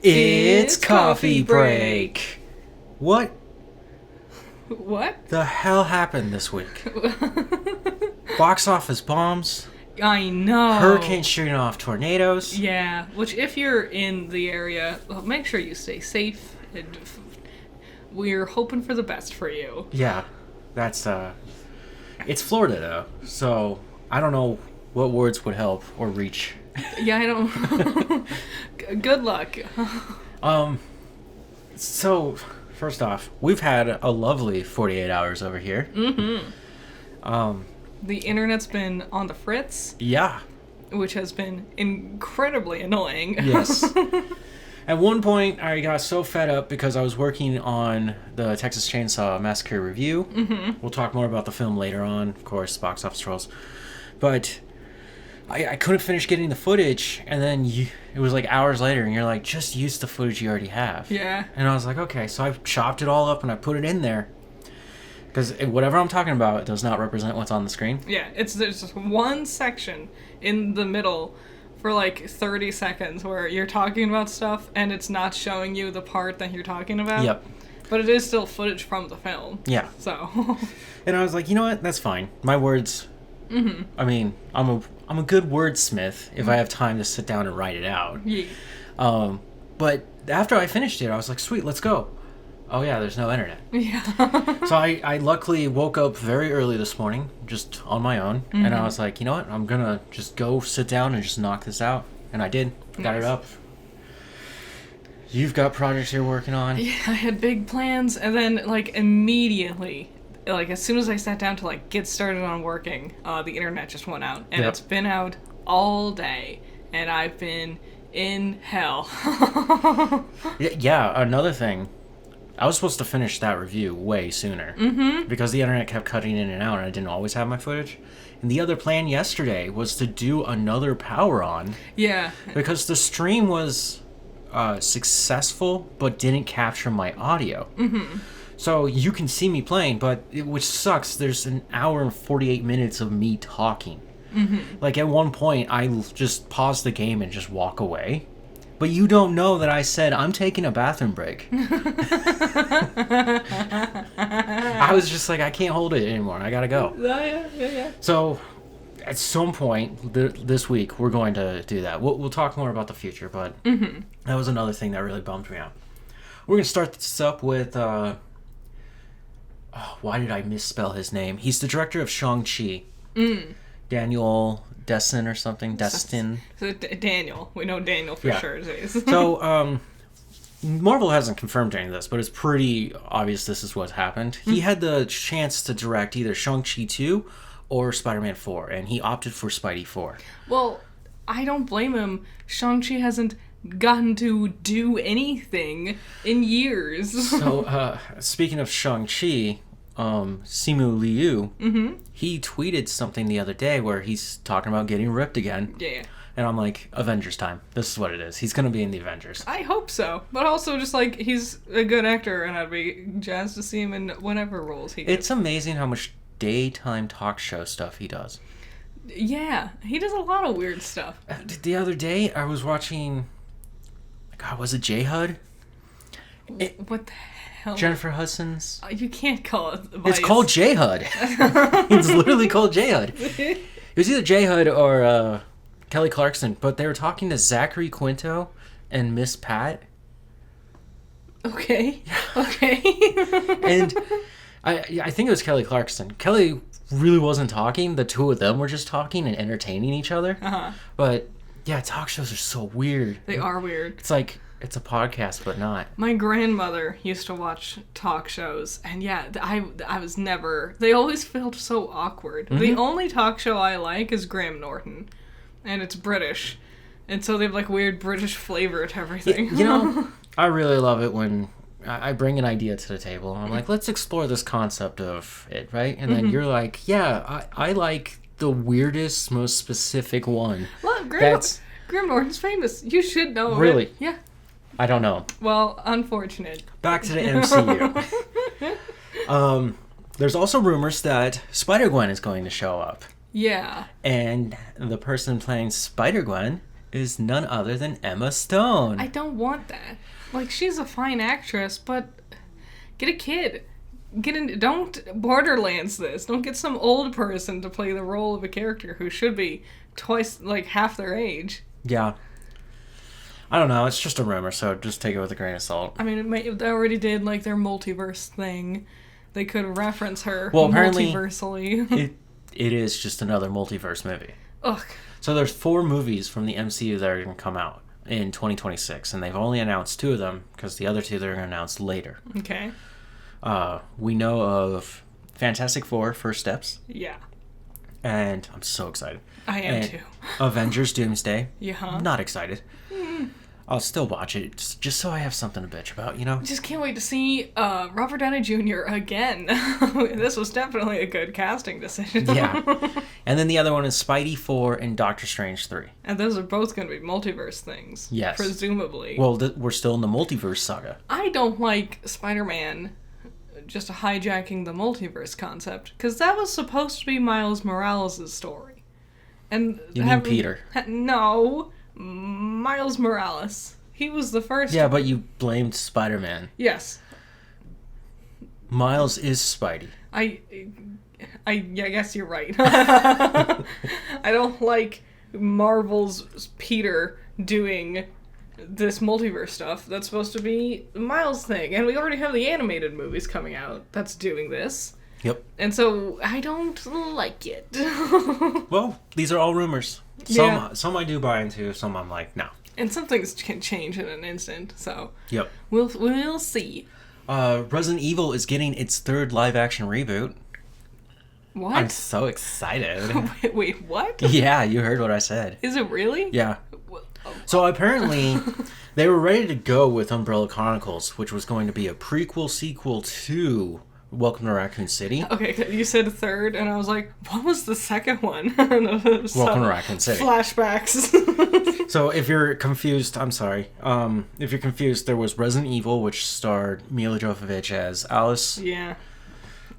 It's coffee break. What What? the hell happened this week? Box office bombs, I know. hurricanes shooting off tornadoes. Yeah, which if you're in the area, well, make sure you stay safe. We're hoping for the best for you. Yeah, that's it's Florida though, so I don't know what words would help or reach. Yeah, I don't. Good luck. So first off, we've had a lovely 48 hours over here. The internet's been on the fritz, Yeah. which has been incredibly annoying. Yes. At one point, I got so fed up because I was working on the Texas Chainsaw Massacre review. We'll talk more about the film later on, of course, box office trolls. But I couldn't finish getting the footage, and then it was like hours later, and you're like, just use the footage you already have. Yeah. And I was like, okay, so I chopped it all up and I put it in there. Because whatever I'm talking about does not represent what's on the screen. Yeah, there's just one section in the middle for like 30 seconds where you're talking about stuff and it's not showing you the part that you're talking about. Yep. But it is still footage from the film. Yeah. So. And I was like, you know what? That's fine. My words. I mean, I'm a good wordsmith if I have time to sit down and write it out. Yeah. But after I finished it, I was like, sweet, let's go. Oh yeah, there's no internet. Yeah. So I luckily woke up very early this morning, just on my own, and I was like, you know what? I'm gonna just go sit down and just knock this out. And I did. Got it Nice. up. You've got projects you're working on. Yeah, I had big plans, and then like immediately, like as soon as I sat down to like get started on working, the internet just went out, and Yep. it's been out all day, and I've been in hell. Yeah, another thing. I was supposed to finish that review way sooner. Because the internet kept cutting in and out and I didn't always have my footage. And the other plan yesterday was to do another power on Yeah. because the stream was successful but didn't capture my audio. So you can see me playing, which sucks. There's an hour and 48 minutes of me talking. Like at one point, I just pause the game and just walk away. But you don't know that I said, I'm taking a bathroom break. I was just like, I can't hold it anymore. I gotta go. Yeah. So, at some point this week, we're going to do that. We'll talk more about the future, but that was another thing that really bummed me out. We're going to start this up with, why did I misspell his name? He's the director of Shang-Chi. Daniel Destin or something. Destin. So Daniel, we know Daniel for Yeah. sure. So, Marvel hasn't confirmed any of this, but it's pretty obvious this is what's happened. He had the chance to direct either Shang-Chi 2 or Spider-Man 4, and he opted for Spidey 4. Well, I don't blame him. Shang-Chi hasn't gotten to do anything in years. So, speaking of Shang-Chi, Simu Liu, he tweeted something the other day where he's talking about getting ripped again. Yeah. And I'm like, Avengers time. This is what it is. He's going to be in the Avengers. I hope so. But also just like he's a good actor and I'd be jazzed to see him in whatever roles he gets. It's amazing how much daytime talk show stuff he does. Yeah, he does a lot of weird stuff. The other day, I was watching... God, was it J-HUD? What the hell? Jennifer Hudson's... You can't call it It's Vice. called J-HUD. It's literally called J-HUD. It was either J-HUD or Kelly Clarkson, but they were talking to Zachary Quinto and Miss Pat. Okay. Okay. And I think it was Kelly Clarkson. Kelly really wasn't talking. The two of them were just talking and entertaining each other. But, yeah, talk shows are so weird. They are weird. It's like, it's a podcast, but not. My grandmother used to watch talk shows, and yeah, I was never... They always felt so awkward. The only talk show I like is Graham Norton, and it's British. And so they have, like, weird British flavor to everything. You know, I really love it when I bring an idea to the table, and I'm like, let's explore this concept of it, right? And then you're like, yeah, I like the weirdest, most specific one. Look, That's- Graham Norton's famous. You should know Really? it. Yeah. I don't know. Well, unfortunate. Back to the MCU. There's also rumors that Spider-Gwen is going to show up. Yeah. And the person playing Spider-Gwen is none other than Emma Stone. I don't want that. Like, she's a fine actress, but get a kid. Don't Borderlands this. Don't get some old person to play the role of a character who should be twice, like, half their age. Yeah. I don't know. It's just a rumor, so just take it with a grain of salt. I mean, they already did, like, their multiverse thing. They could reference her apparently, multiversally. it is just another multiverse movie. Ugh. So there's 4 movies from the MCU that are going to come out in 2026, and they've only announced 2 of them because the other 2 they're going to announce later. Okay. We know of Fantastic Four: First Steps. Yeah. And I'm so excited. I am too. Avengers: Doomsday. Yeah. Not excited. I'll still watch it just so I have something to bitch about, you know? Just can't wait to see Robert Downey Jr. again. This was definitely a good casting decision. Yeah. And then the other one is Spidey 4 and Doctor Strange 3. And those are both going to be multiverse things. Yes. Presumably. Well, we're still in the multiverse saga. I don't like Spider-Man just hijacking the multiverse concept, because that was supposed to be Miles Morales' story. And You mean Peter? No. Miles Morales. He was the first. Yeah, but you blamed Spider-Man. Yes. Miles is Spidey. I guess you're right. I don't like Marvel's Peter doing this multiverse stuff. That's supposed to be Miles' thing. And we already have the animated movies coming out that's doing this. Yep. And so I don't like it. Well, these are all rumors. Some I do buy into, some I'm like, no. And some things can change in an instant, so Yep. we'll see. Resident Evil is getting its 3rd live-action reboot. What? I'm so excited. Wait, what? Yeah, you heard what I said. Is it really? Yeah. Well, So apparently, they were ready to go with Umbrella Chronicles, which was going to be a prequel sequel to Welcome to Raccoon City. Okay, you said 3rd, and I was like, what was the second one? Welcome Welcome to Raccoon City. Flashbacks. So if you're confused, I'm sorry. If you're confused, there was Resident Evil, which starred Mila Jovovich as Alice. Yeah.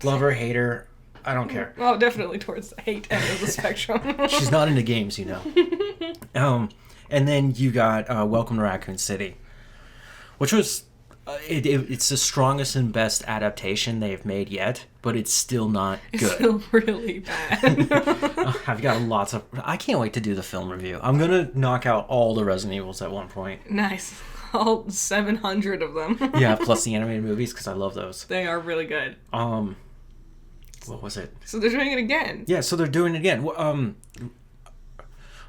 Lover, hater, I don't care. Well, definitely towards the hate end of the spectrum. She's not into games, you know. And then you got Welcome to Raccoon City, which was it's the strongest and best adaptation they've made yet, but it's still not good. It's still really bad. I've got lots of. I can't wait to do the film review. I'm gonna knock out all the Resident Evils at one point. Nice. All 700 of them. Yeah, plus the animated movies because I love those. They are really good. What was it? So they're doing it again. Yeah, so they're doing it again.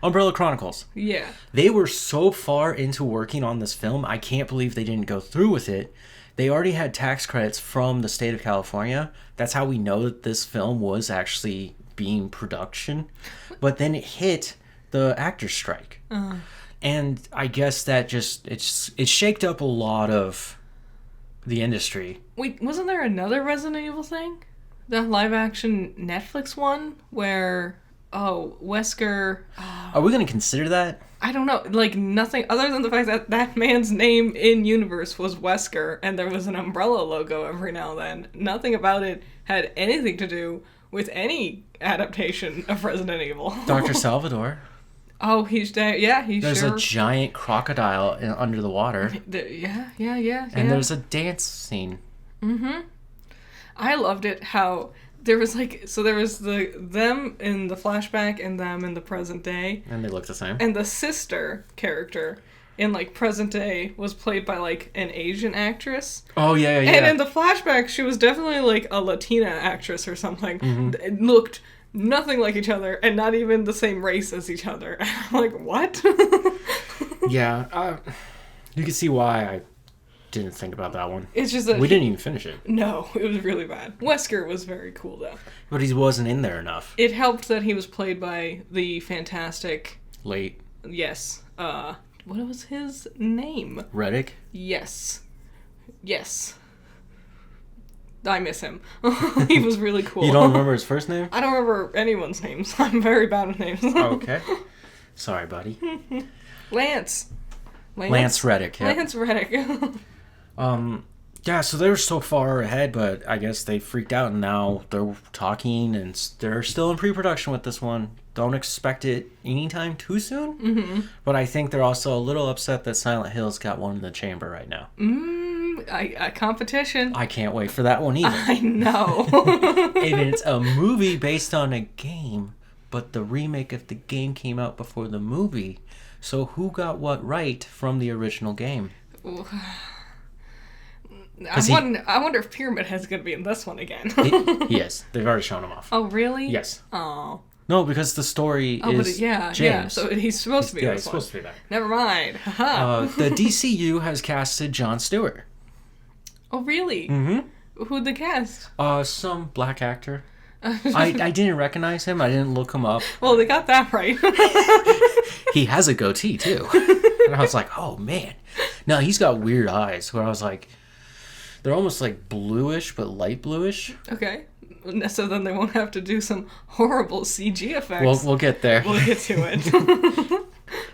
Umbrella Chronicles. Yeah. They were so far into working on this film, I can't believe they didn't go through with it. They already had tax credits from the state of California. That's how we know that this film was actually being production. But then it hit the actors' strike. And I guess that just, it shaked up a lot of the industry. Wait, wasn't there another Resident Evil thing? The live-action Netflix one where... Oh, Wesker... Are we going to consider that? I don't know. Like, nothing other than the fact that that man's name in universe was Wesker, and there was an Umbrella logo every now and then. Nothing about it had anything to do with any adaptation of Resident Evil. Dr. Salvador. Oh, he's there. Yeah, he's There's sure. a giant crocodile under the water. Yeah. And there's a dance scene. Mm-hmm. I loved it how... There was them in the flashback and them in the present day. And they look the same. And the sister character in like present day was played by like an Asian actress. Oh yeah. And in the flashback she was definitely like a Latina actress or something. Mm-hmm. It looked nothing like each other and not even the same race as each other. And I'm like, what? Yeah. You can see why I didn't think about that one. It's just that we didn't even finish it. No, it was really bad. Wesker was very cool though. But he wasn't in there enough. It helped that he was played by the fantastic... Late. Yes. What was his name? Reddick? Yes. I miss him. He was really cool. You don't remember his first name? I don't remember anyone's names. I'm very bad with names. Oh, okay. Sorry, buddy. Lance Reddick. Yeah. Lance Reddick. Yeah, so they were so far ahead, but I guess they freaked out, and now they're talking, and they're still in pre-production with this one. Don't expect it anytime too soon. Mm-hmm. But I think they're also a little upset that Silent Hill's got one in the chamber right now. A competition. I can't wait for that one either. I know. And it's a movie based on a game, but the remake of the game came out before the movie. So who got what right from the original game? I wonder if Pyramid Head's going to be in this one again. He is. They've already shown him off. Oh, really? Yes. Oh. No, because the story is James. Yeah. So he's supposed to be in this he's one. supposed to be there. Never mind. The DCU has casted Jon Stewart. Oh, really? Mm-hmm. Who'd they cast? Some black actor. I didn't recognize him. I didn't look him up. Well, they got that right. He has a goatee, too. And I was like, oh, man. No, he's got weird eyes where I was like, they're almost like bluish, but light bluish. Okay. So then they won't have to do some horrible CG effects. We'll get there. We'll get to it.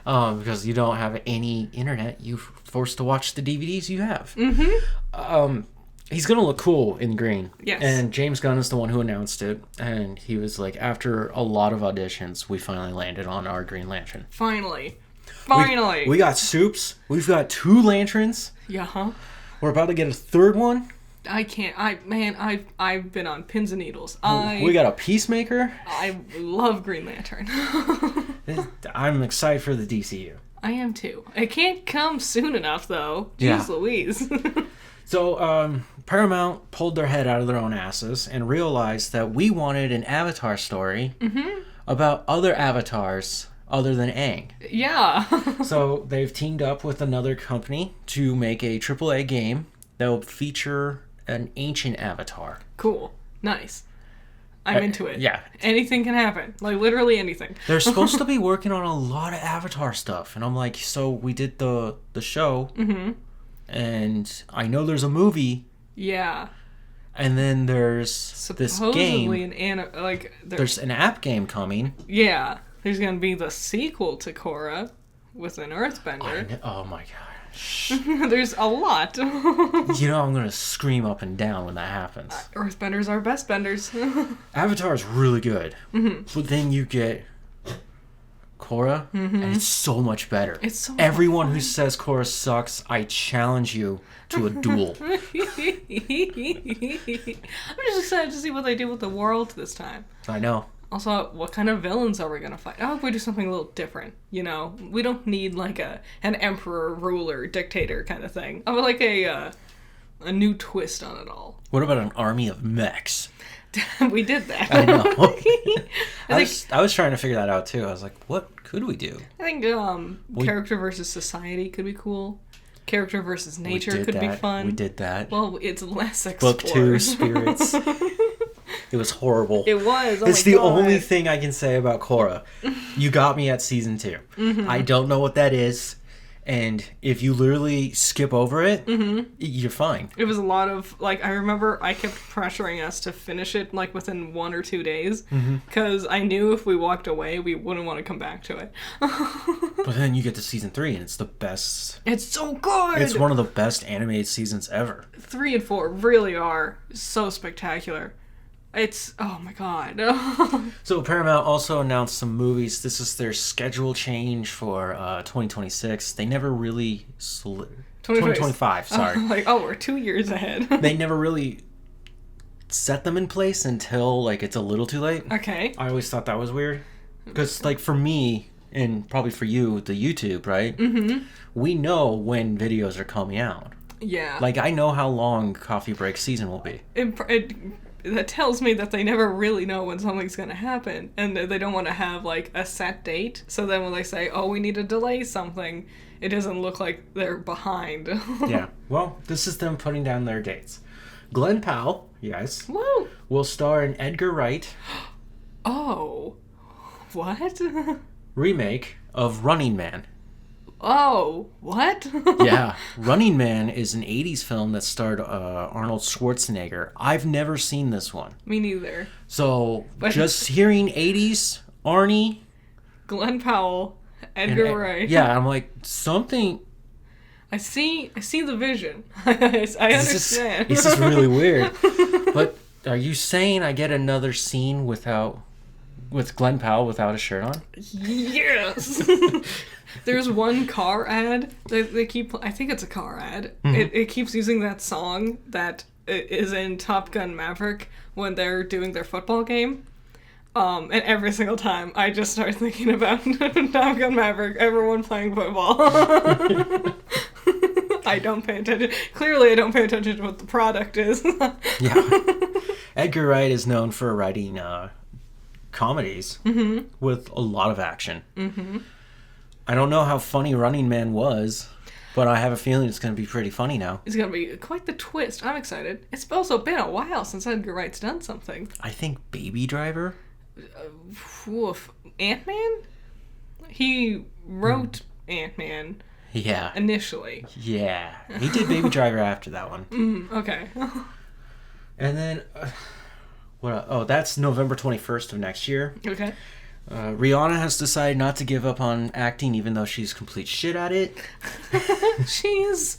Because you don't have any internet, you're forced to watch the DVDs you have. Mm-hmm. He's gonna look cool in green. Yes. And James Gunn is the one who announced it, and he was like, after a lot of auditions, we finally landed on our Green Lantern. Finally. We got soups. We've got 2 lanterns. Yeah. Huh? We're about to get a 3rd one. I can't. I've been on pins and needles. We got a Peacemaker. I love Green Lantern. I'm excited for the DCU. I am too. It can't come soon enough, though. Jeez Yeah. Louise. So, Paramount pulled their head out of their own asses and realized that we wanted an Avatar story about other avatars other than Aang. Yeah. So, they've teamed up with another company to make a AAA game that will feature an ancient avatar. Cool. Nice. I'm into it. Yeah. Anything can happen. Like, literally anything. They're supposed to be working on a lot of Avatar stuff. And I'm like, so we did the show. Mm-hmm. And I know there's a movie. Yeah. And then there's Supposedly this game. There's an app game coming. Yeah. There's going to be the sequel to Korra with an Earthbender. Oh my gosh. There's a lot. You know I'm going to scream up and down when that happens. Earthbenders are best benders. Avatar is really good. Mm-hmm. But then you get Korra, and it's so much better. It's so Everyone who says Korra sucks, I challenge you to a duel. I'm just excited to see what they do with the world this time. I know. Also, what kind of villains are we going to fight? I hope we do something a little different, you know? We don't need, like, an emperor, ruler, dictator kind of thing. I would like a new twist on it all. What about an army of mechs? We did that. I know. I was trying to figure that out, too. I was like, what could we do? I think character versus society could be cool. Character versus nature could be fun. We did that. Well, it's less explored. Book 2, Spirits. It was horrible. It was. Oh It's the only thing I can say about Korra. You got me at season 2. Mm-hmm. I don't know what that is. And if you literally skip over it, you're fine. It was a lot of, like, I remember I kept pressuring us to finish it, like, within 1 or 2 days. Because I knew if we walked away, we wouldn't want to come back to it. But then you get to season 3, and it's the best. It's so good! It's one of the best animated seasons ever. 3 and 4 really are so spectacular. It's, oh my god. So Paramount also announced some movies. This is their schedule change for 2026. They never really... 2025, sorry. Like, we're 2 years ahead. They never really set them in place until, like, it's a little too late. Okay. I always thought that was weird. Because, like, for me, and probably for you, the YouTube, right? Mm-hmm. We know when videos are coming out. Yeah. Like, I know how long Coffee Break season will be. That tells me that they never really know when something's going to happen. And they don't want to have, like, a set date. So then when they say, oh, we need to delay something, it doesn't look like they're behind. Yeah. Well, this is them putting down their dates. Glenn Powell, yes, Woo! will star in Edgar Wright. Oh. What? Remake of Running Man. Oh, what? Yeah, Running Man is an 80s film that starred Arnold Schwarzenegger. I've never seen this one. Me neither. So, just hearing 80s, Arnie... Glenn Powell, Edgar Wright. Yeah, I'm like, something... I see the vision. I understand. This is really weird. But are you saying I get another scene with Glenn Powell without a shirt on? Yes. There's one car ad they keep. I think it's a car ad. It keeps using that song that is in Top Gun Maverick when they're doing their football game. And every single time, I just start thinking about Top Gun Maverick, everyone playing football. I don't pay attention. Clearly, I don't pay attention to what the product is. Yeah. Edgar Wright is known for writing comedies with a lot of action. Mm-hmm. I don't know how funny Running Man was, but I have a feeling it's going to be pretty funny now. It's going to be quite the twist. I'm excited. It's also been a while since Edgar Wright's done something. I think Baby Driver? Ant-Man? He wrote Ant-Man. Yeah. Initially. Yeah. He did Baby Driver after that one. Okay. And then, that's November 21st of next year. Okay. Rihanna has decided not to give up on acting, even though she's complete shit at it. She's,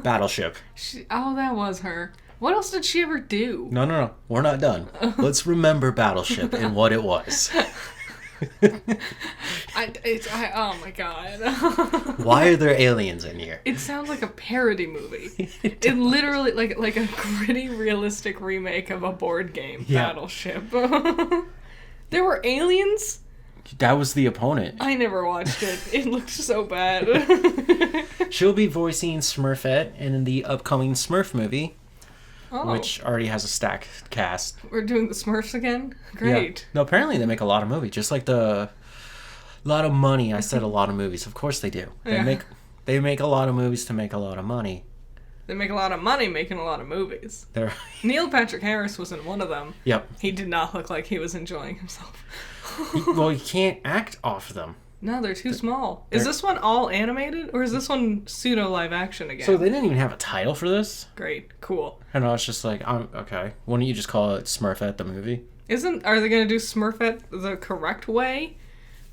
Battleship. That was her. What else did she ever do? No. We're not done. Let's remember Battleship and what it was. Oh my god. Why are there aliens in here? It sounds like a parody movie. It literally like a gritty, realistic remake of a board game, Battleship. There were aliens? That was the opponent. I never watched it. It looked so bad. She'll be voicing Smurfette in the upcoming Smurf movie. Oh. Which already has a stacked cast. We're doing the Smurfs again? Great. Yeah. No, apparently they make a lot of movies. Just like a lot of money. I said a lot of movies. Of course they do. They make a lot of movies to make a lot of money. They make a lot of money making a lot of movies. Neil Patrick Harris was in one of them. Yep. He did not look like he was enjoying himself. He can't act off them. No, they're too small. Is this one all animated, or is this one pseudo live action again? So they didn't even have a title for this? Great, cool. And I was just like, okay. Why don't you just call it Smurfette the movie? Are they going to do Smurfette the correct way?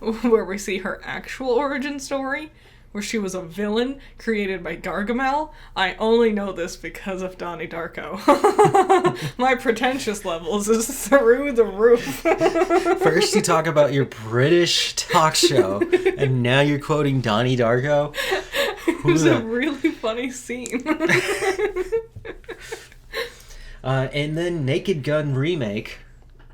Where we see her actual origin story? Where she was a villain created by Gargamel? I only know this because of Donnie Darko. My pretentious levels is through the roof. First you talk about your British talk show, and now you're quoting Donnie Darko? It was a really funny scene. And then Naked Gun remake.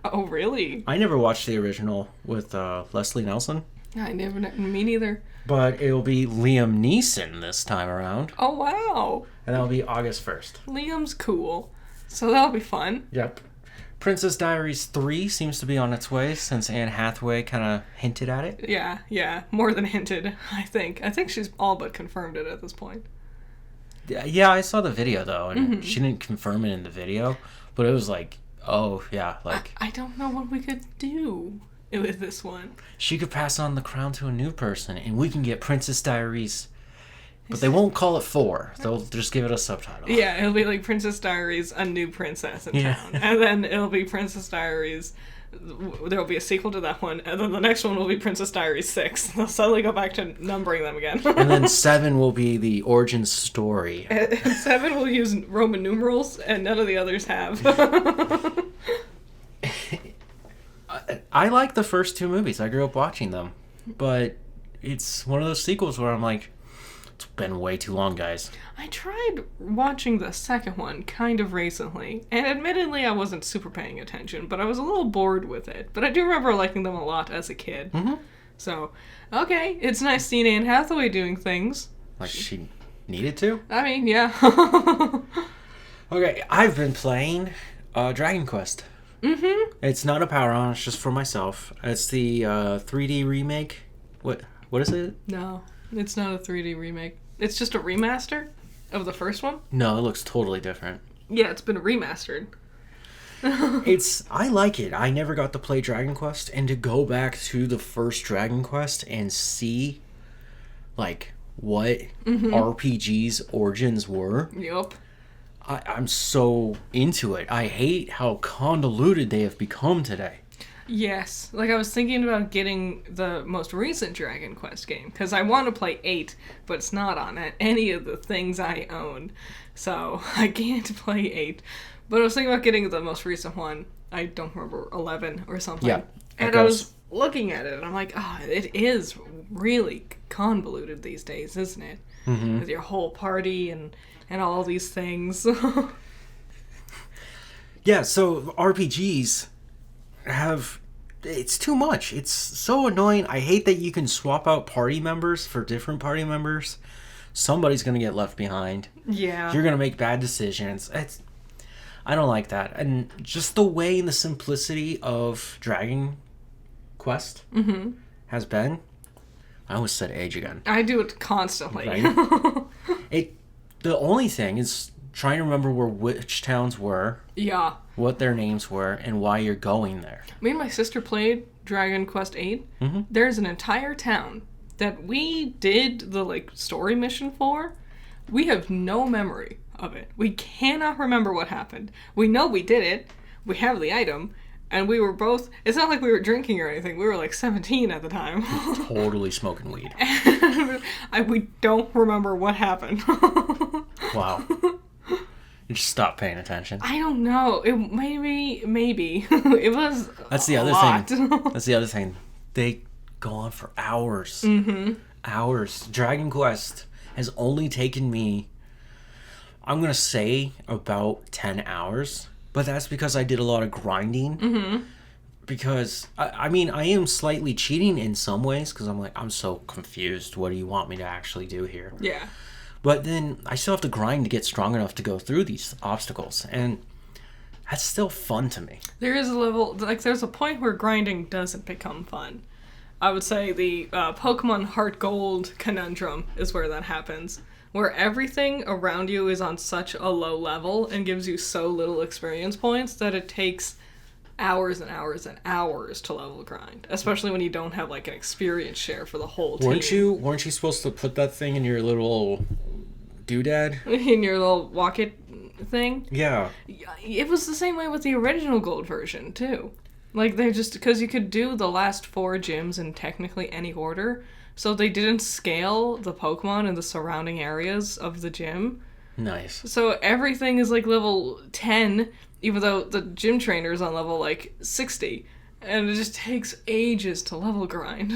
Oh, really? I never watched the original with Leslie Nielsen. Me neither. But it'll be Liam Neeson this time around. Oh, wow. And that'll be August 1st. Liam's cool. So that'll be fun. Yep. Princess Diaries 3 seems to be on its way since Anne Hathaway kind of hinted at it. Yeah. More than hinted, I think. I think she's all but confirmed it at this point. Yeah, I saw the video, though, and she didn't confirm it in the video. But it was like, oh, yeah, like... I don't know what we could do with this one. She could pass on the crown to a new person, and we can get Princess Diaries. But they won't call it 4. They'll just give it a subtitle. Yeah, it'll be like Princess Diaries, a new princess in town. And then it'll be Princess Diaries. There'll be a sequel to that one. And then the next one will be Princess Diaries 6. They'll suddenly go back to numbering them again. And then 7 will be the origin story. And 7 will use Roman numerals, and none of the others have. I like the first 2 movies. I grew up watching them. But it's one of those sequels where I'm like, it's been way too long, guys. I tried watching the second one kind of recently, and admittedly I wasn't super paying attention, but I was a little bored with it. But I do remember liking them a lot as a kid. Mm-hmm. So, okay, it's nice seeing Anne Hathaway doing things. Like she needed to? I mean, yeah. Okay, I've been playing Dragon Quest. Mm-hmm. It's not a power-on, it's just for myself. It's the 3D remake. What is it? No, it's not a 3D remake. It's just a remaster of the first one. No, it looks totally different. Yeah, it's been remastered. I like it. I never got to play Dragon Quest, and to go back to the first Dragon Quest and see like what RPG's origins were. Yup. I'm so into it. I hate how convoluted they have become today. Yes. Like, I was thinking about getting the most recent Dragon Quest game, because I want to play 8, but it's not on any of the things I own. So, I can't play 8. But I was thinking about getting the most recent one. I don't remember, 11 or something. Yeah. And I was looking at it, and I'm like, oh, it is really convoluted these days, isn't it? Mm-hmm. With your whole party and all these things. Yeah, so RPGs have... It's too much. It's so annoying. I hate that you can swap out party members for different party members. Somebody's going to get left behind. Yeah. You're going to make bad decisions. I don't like that. And just the way and the simplicity of Dragon Quest has been... I almost said age again. I do it constantly. Right? The only thing is trying to remember which towns were, Yeah. what their names were, and why you're going there. Me and my sister played Dragon Quest 8. There's an entire town that we did the story mission for. We have no memory of it. We cannot remember what happened. We know we did it. We have the item. And we were both... It's not like we were drinking or anything. We were 17 at the time. Totally smoking weed. We don't remember what happened. Wow. You just stopped paying attention. I don't know. It maybe. It was That's the other thing. That's the other thing. They go on for hours. Hours. Dragon Quest has only taken me, I'm going to say, about 10 hours. But that's because I did a lot of grinding. Because, I mean, I am slightly cheating in some ways. Because I'm like, I'm so confused. What do you want me to actually do here? Yeah. But then I still have to grind to get strong enough to go through these obstacles. And that's still fun to me. There is a level, there's a point where grinding doesn't become fun. I would say the Pokemon Heart Gold conundrum is where that happens. Where everything around you is on such a low level and gives you so little experience points that it takes hours and hours and hours to level grind. Especially when you don't have an experience share for the whole team. Weren't you supposed to put that thing in your little doodad? In your little walk-it thing? Yeah. It was the same way with the original gold version, too. They're just... Because you could do the last 4 gyms in technically any order, so they didn't scale the Pokemon in the surrounding areas of the gym. Nice. So everything is level 10, even though the gym trainer is on level 60. And it just takes ages to level grind.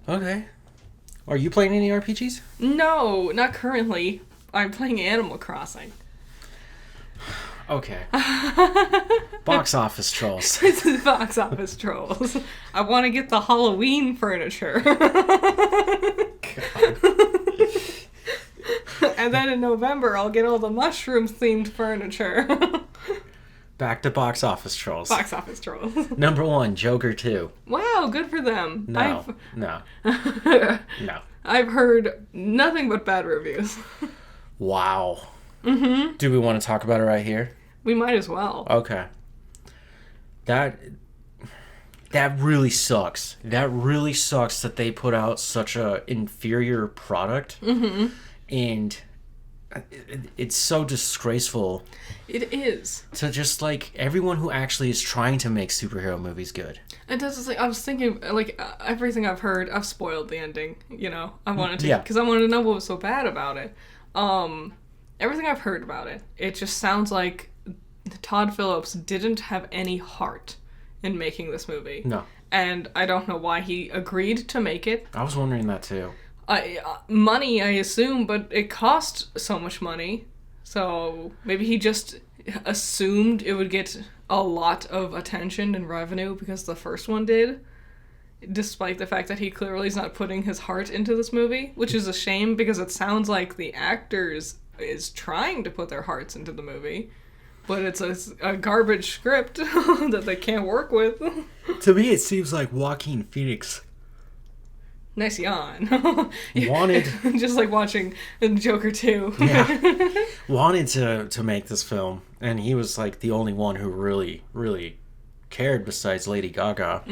Okay. Are you playing any RPGs? No, not currently. I'm playing Animal Crossing. Okay. Box office trolls. This is Box Office Trolls. I want to get the Halloween furniture. And then in November, I'll get all the mushroom-themed furniture. Back to Box Office Trolls. Box Office Trolls. Number 1, Joker 2. Wow, good for them. No. I've heard nothing but bad reviews. Wow. Do we want to talk about it right here? We might as well. Okay. That really sucks. That really sucks that they put out such a inferior product. And it's so disgraceful. It is. To just everyone who actually is trying to make superhero movies good. It does. I was thinking, everything I've heard, I've spoiled the ending. I wanted to, because I wanted to know what was so bad about it. Everything I've heard about it, it just sounds like Todd Phillips didn't have any heart in making this movie. No. And I don't know why he agreed to make it. I was wondering that too. Money, I assume, but it cost so much money. So maybe he just assumed it would get a lot of attention and revenue because the first one did. Despite the fact that he clearly is not putting his heart into this movie, which is a shame because it sounds like the actors is trying to put their hearts into the movie, but it's a garbage script that they can't work with. To me, it seems like Joaquin Phoenix. Nice yawn. Wanted... Just like watching Joker 2. Yeah. Wanted to make this film, and he was the only one who really, really cared besides Lady Gaga.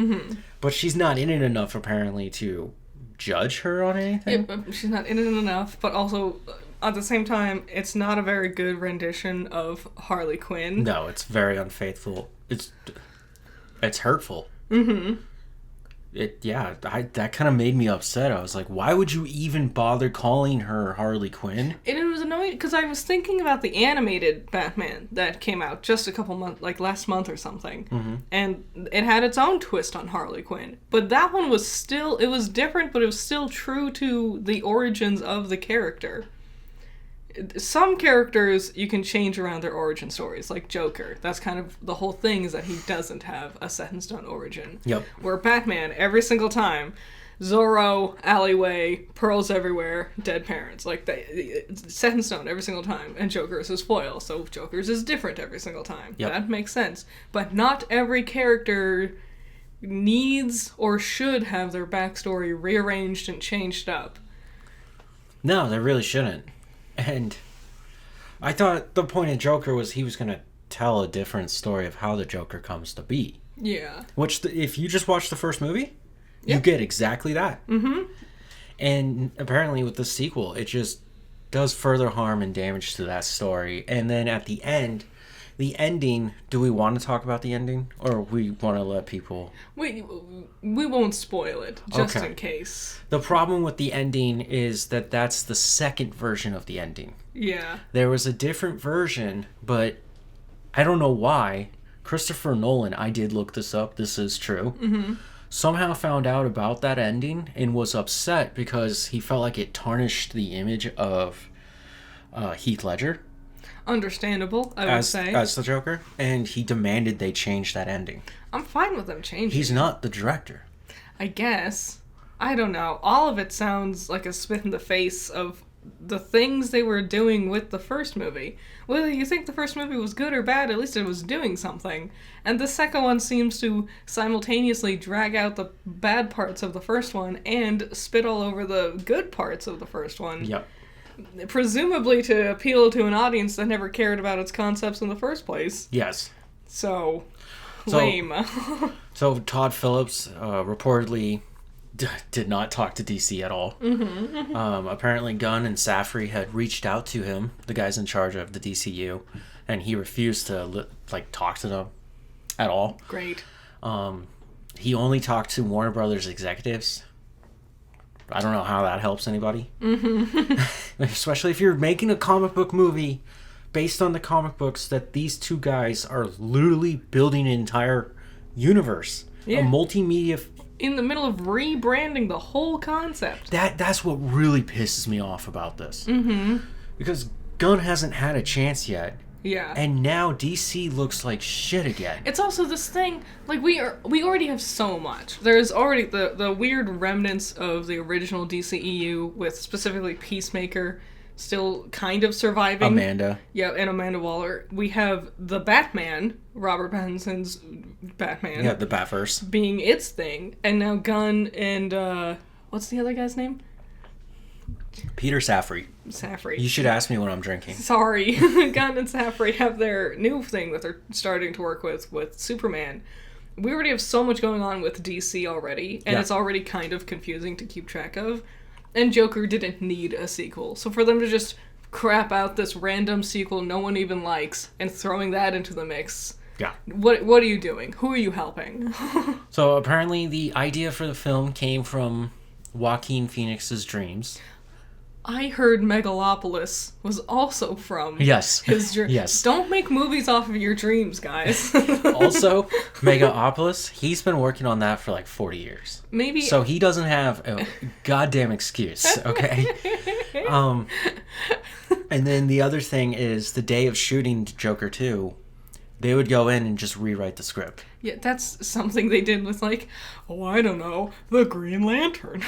But she's not in it enough, apparently, to judge her on anything. Yeah, she's not in it enough, but also, at the same time, it's not a very good rendition of Harley Quinn. No, it's very unfaithful. it's hurtful. Mm-hmm. That kind of made me upset. I was like, why would you even bother calling her Harley Quinn? And it was annoying because I was thinking about the animated Batman that came out just a couple months, like last month or something. And it had its own twist on Harley Quinn. But that one was still, it was different, but it was still true to the origins of the character. Some characters you can change around their origin stories, like Joker. That's kind of the whole thing, is that he doesn't have a set in stone origin. Yep. Where Batman, every single time, Zorro, alleyway, pearls everywhere, dead parents. Like, it's set in stone every single time. And Joker's is foil, so Joker's is different every single time. Yep. That makes sense. But not every character needs or should have their backstory rearranged and changed up. No, they really shouldn't. And I thought the point of Joker was he was going to tell a different story of how the Joker comes to be. Yeah. Which, if you just watch the first movie, Yep. you get exactly that. Mm-hmm. And apparently with the sequel, it just does further harm and damage to that story. And then at the end, the ending, do we want to talk about the ending? Or we want to let people... We won't spoil it, just Okay. in case. The problem with the ending is that that's the second version of the ending. Yeah. There was a different version, but I don't know why. Christopher Nolan, I did look this up, this is true, somehow found out about that ending and was upset because he felt like it tarnished the image of Heath Ledger Understandable, I would say. as the Joker, and he demanded they change that ending. I'm fine with them changing. He's not the director. I guess. I don't know. All of it sounds like a spit in the face of the things they were doing with the first movie. Whether you think the first movie was good or bad, at least it was doing something. And the second one seems to simultaneously drag out the bad parts of the first one and spit all over the good parts of the first one. Yep. Presumably to appeal to an audience that never cared about its concepts in the first place. Yes. So So- lame. So Todd Phillips reportedly did not talk to DC at all. Apparently Gunn and Safrey had reached out to him, the guys in charge of the DCU, and he refused to talk to them at all. Great. He only talked to Warner Brothers executives. I don't know how that helps anybody. Especially if you're making a comic book movie based on the comic books that these two guys are literally building an entire universe. Yeah. A multimedia... In the middle of rebranding the whole concept. That's what really pisses me off about this. Because Gunn hasn't had a chance yet. Yeah. And now DC looks like shit again. It's also this thing, like, we already have so much. There's already the weird remnants of the original DCEU with specifically Peacemaker still kind of surviving. Amanda. Yeah, and Amanda Waller. We have the Batman, Robert Pattinson's Batman. Yeah, the Batverse. Being its thing. And now Gunn and, what's the other guy's name? Peter Safrey. Safrey. You should ask me when I'm drinking. Sorry. Gunn and Safrey have their new thing that they're starting to work with Superman. We already have so much going on with DC already, and Yeah. it's already kind of confusing to keep track of. And Joker didn't need a sequel. So for them to just crap out this random sequel no one even likes and throwing that into the mix, Yeah. what are you doing? Who are you helping? So apparently the idea for the film came from Joaquin Phoenix's dreams. I heard Megalopolis was also from Yes. his dreams. Yes. Don't make movies off of your dreams, guys. Also, Megaopolis, he's been working on that for like 40 years. Maybe. So he doesn't have a goddamn excuse, okay? And then the other thing is the day of shooting Joker 2, they would go in and just rewrite the script. Yeah, that's something they did with, like, oh, I don't know, the Green Lantern.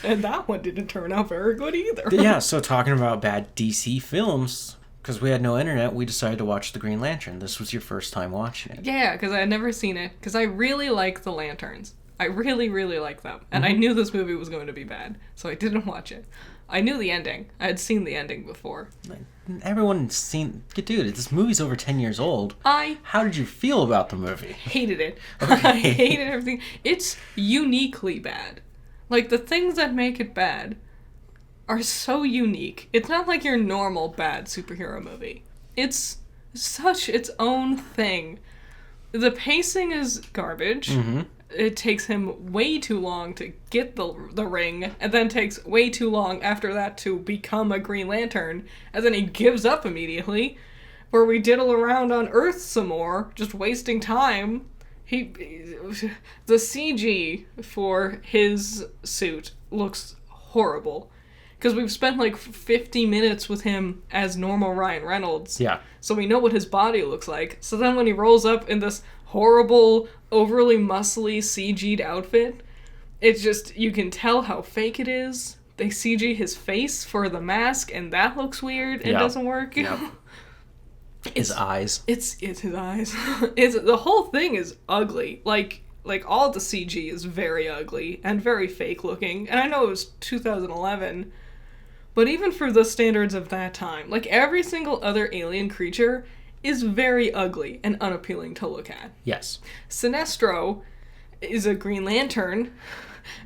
And that one didn't turn out very good either. Yeah, so talking about bad DC films, because we had no internet, we decided to watch The Green Lantern. This was your first time watching it. Yeah, because I had never seen it, because I really like the Lanterns. I really, really like them. And I knew this movie was going to be bad, so I didn't watch it. I knew the ending. I had seen the ending before. Everyone's seen... Dude, this movie's over 10 years old. I How did you feel about the movie? hated it. Okay. I hated everything. It's uniquely bad. Like, the things that make it bad are so unique. It's not like your normal bad superhero movie. It's such its own thing. The pacing is garbage. It takes him way too long to get the ring, and then takes way too long after that to become a Green Lantern, and then he gives up immediately. Where we diddle around on Earth some more, just wasting time. The CG for his suit looks horrible. Because we've spent like 50 minutes with him as normal Ryan Reynolds. Yeah. So we know what his body looks like. So then when he rolls up in this horrible, overly muscly CG'd outfit, it's just, you can tell how fake it is. They CG his face for the mask, and that looks weird. It doesn't work. Yep. His eyes. It's his eyes. The whole thing is ugly. Like all the CG is very ugly and very fake looking. And I know it was 2011, but even for the standards of that time, like every single other alien creature is very ugly and unappealing to look at. Yes. Sinestro is a Green Lantern,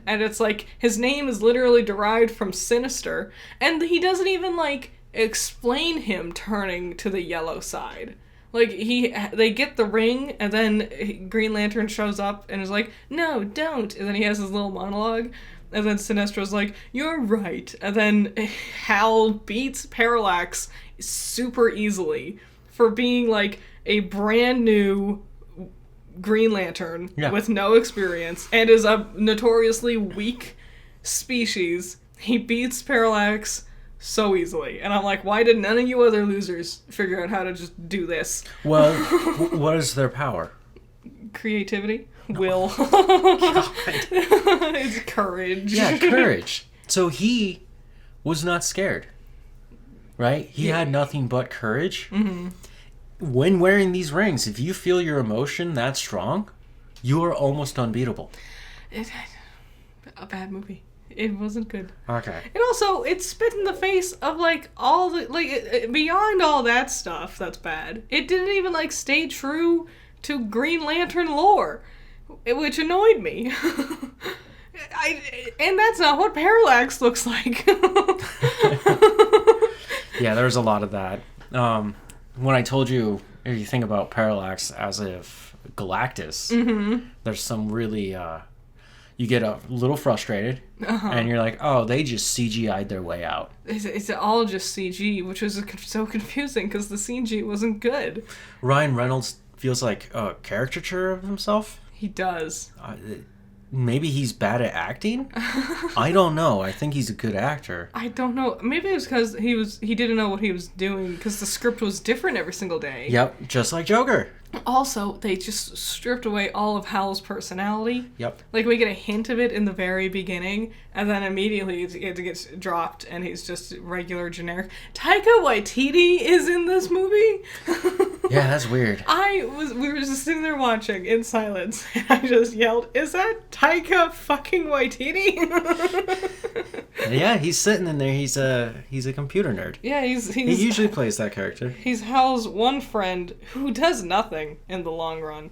and it's like his name is literally derived from sinister, and he doesn't even like explain him turning to the yellow side. Like, they get the ring, and then Green Lantern shows up and is like, no, don't. And then he has his little monologue, and then Sinestro's like, you're right. And then Hal beats Parallax super easily for being, like, a brand new Green Lantern with no experience, and is a notoriously weak species. He beats Parallax so easily. And I'm like, why did none of you other losers figure out how to just do this? Well, what is their power? Creativity? Will. It's courage. Yeah, courage. So he was not scared, right? He had nothing but courage. Mm-hmm. When wearing these rings, if you feel your emotion that strong, you are almost unbeatable. A bad movie. It wasn't good. Okay. And also, it spit in the face of, like, all the, like, beyond all that stuff that's bad, it didn't even, like, stay true to Green Lantern lore, which annoyed me. And that's not what Parallax looks like. Yeah, there's a lot of that. When I told you, if you think about Parallax as if Galactus, there's some really... you get a little frustrated, and you're like, oh, they just CGI'd their way out. It's all just CG, which was so confusing because the CG wasn't good. Ryan Reynolds feels like a caricature of himself. He does. Maybe he's bad at acting? I don't know. I think he's a good actor. I don't know. Maybe it was because he didn't know what he was doing because the script was different every single day. Yep, just like Joker. Also, they just stripped away all of Hal's personality. Yep. Like, we get a hint of it in the very beginning, and then immediately it gets dropped, and he's just regular, generic. Taika Waititi is in this movie? Yeah, that's weird. We were just sitting there watching in silence, and I just yelled, is that Taika fucking Waititi? Yeah, he's sitting in there. He's a computer nerd. Yeah, he usually plays that character. He's Hal's one friend who does nothing in the long run.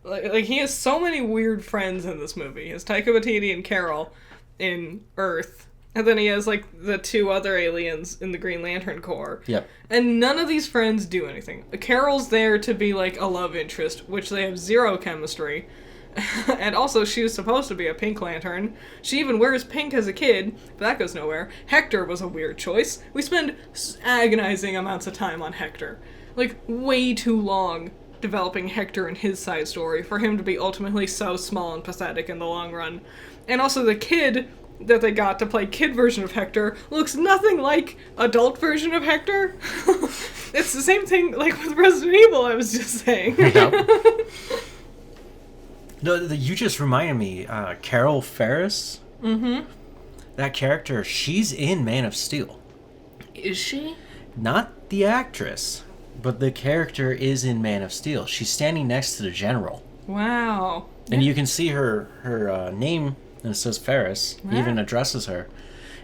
Like he has so many weird friends in this movie. He has Taika Waititi and Carol in Earth, and then he has like the two other aliens in the Green Lantern Corps. Yep. And none of these friends do anything. Carol's there to be like a love interest, which they have zero chemistry. And also, she was supposed to be a Pink Lantern. She even wears pink as a kid, but that goes nowhere. Hector was a weird choice. We spend agonizing amounts of time on Hector. Like, way too long developing Hector and his side story for him to be ultimately so small and pathetic in the long run. And also, the kid that they got to play kid version of Hector looks nothing like adult version of Hector. It's the same thing, like, with Resident Evil, I was just saying. Yep. No, you just reminded me, Carol Ferris. Mm-hmm. That character, she's in Man of Steel. Is she? Not the actress, but the character is in Man of Steel. She's standing next to the general. Wow. And you can see her name, and it says Ferris, Wow. even addresses her.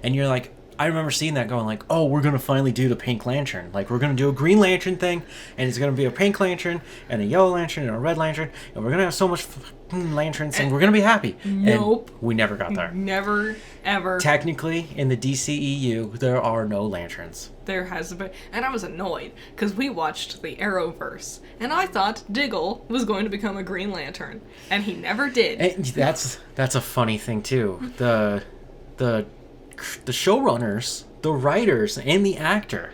And you're like, I remember seeing that going like, oh, we're going to finally do the Pink Lantern. Like, we're going to do a Green Lantern thing, and it's going to be a Pink Lantern, and a Yellow Lantern, and a Red Lantern, and we're going to have so much lanterns, and we're going to be happy. Nope. And we never got there. Never, ever. Technically, in the DCEU, there are no lanterns. There has been. And I was annoyed, because we watched the Arrowverse, and I thought Diggle was going to become a Green Lantern, and he never did. And that's a funny thing, too. The showrunners, the writers, and the actor,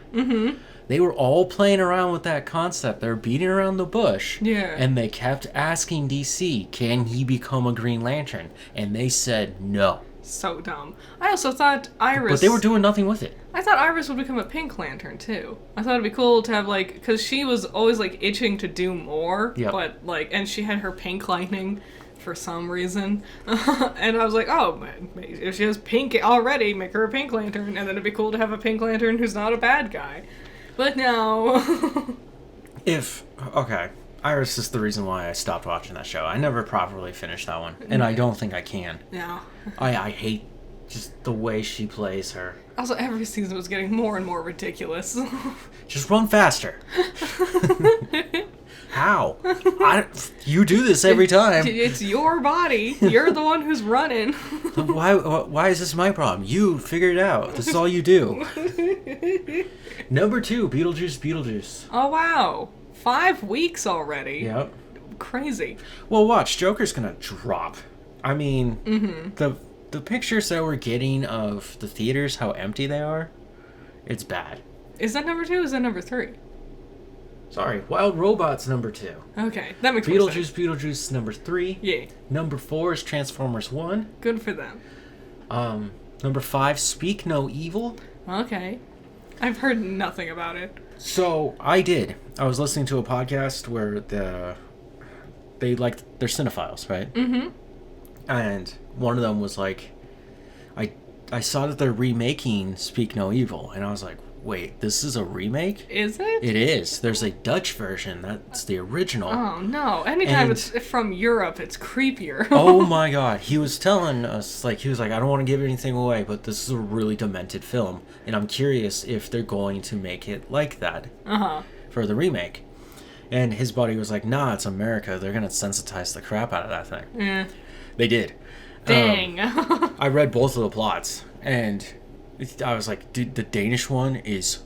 they were all playing around with that concept. They were beating around the bush. Yeah. And they kept asking DC, can he become a Green Lantern? And they said no. So dumb. I also thought Iris... But they were doing nothing with it. I thought Iris would become a Pink Lantern, too. I thought it'd be cool to have, like... Because she was always, like, itching to do more. Yep. But, like... And she had her pink lightning for some reason. And I was like, oh, if she has pink already, make her a Pink Lantern. And then it'd be cool to have a Pink Lantern who's not a bad guy. But no. Okay. Iris is the reason why I stopped watching that show. I never properly finished that one. And I don't think I can. No. I hate just the way she plays her. Also, every season was getting more and more ridiculous. Just run faster. How? You do this every time. It's your body. You're the one who's running. Why is this my problem? You figure it out. This is all you do. Number 2, Beetlejuice. Oh, wow. 5 weeks already. Yep. Crazy. Well, watch. Joker's gonna drop. I mean, the pictures that we're getting of the theaters, how empty they are, it's bad. Is that number 2 or is that number 3? Sorry. Wild Robot's number 2. Okay, that makes more sense. Beetlejuice number 3. Yeah. Number 4 is Transformers 1. Good for them. Number 5, Speak No Evil. Okay. I've heard nothing about it. So, I was listening to a podcast where they're cinephiles, right? Mm-hmm. And one of them was like, I saw that they're remaking Speak No Evil, and I was like, wait, this is a remake? Is it? It is. There's a Dutch version. That's the original. Oh, no. Anytime it's from Europe, it's creepier. Oh, my God. He was telling us, I don't want to give anything away, but this is a really demented film, and I'm curious if they're going to make it like that for the remake. And his buddy was like, nah, it's America. They're going to sensitize the crap out of that thing. Yeah. They did. Dang. I read both of the plots, and I was like, dude, the Danish one is